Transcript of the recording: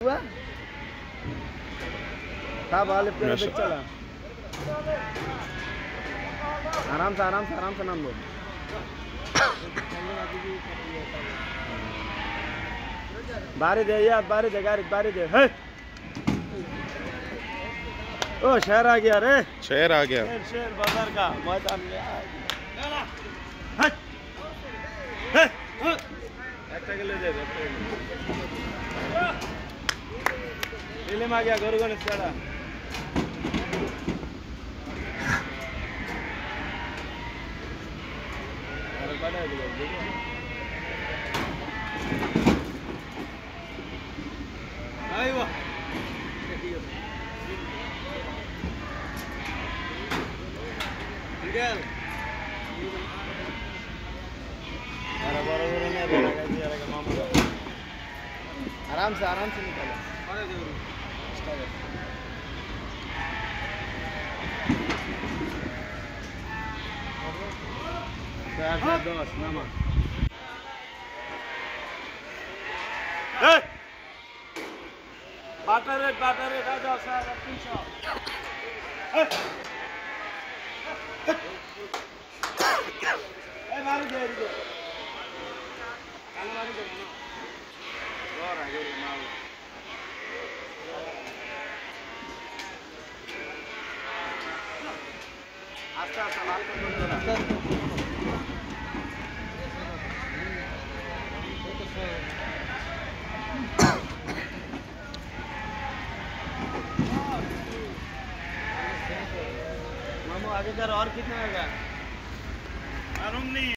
हुआ था बाल पे चला। आराम से नाम लो। बारी दे यार, बारी दे गाड़ी, बारी दे। है ओ शहर आ गया रे, शहर आ गया, शहर बाजार का मैदान में आ गया। फिल्म आ गया गुरु गणेश चढ़ा। आराम से निकालो। दोस्त मामा बाटर रे राजा साहब अपनी मारी दे रही मारी दे और आगे मार आस्ते लाल कर मामू आगे कर। और कितना होगा? मालूम नहीं।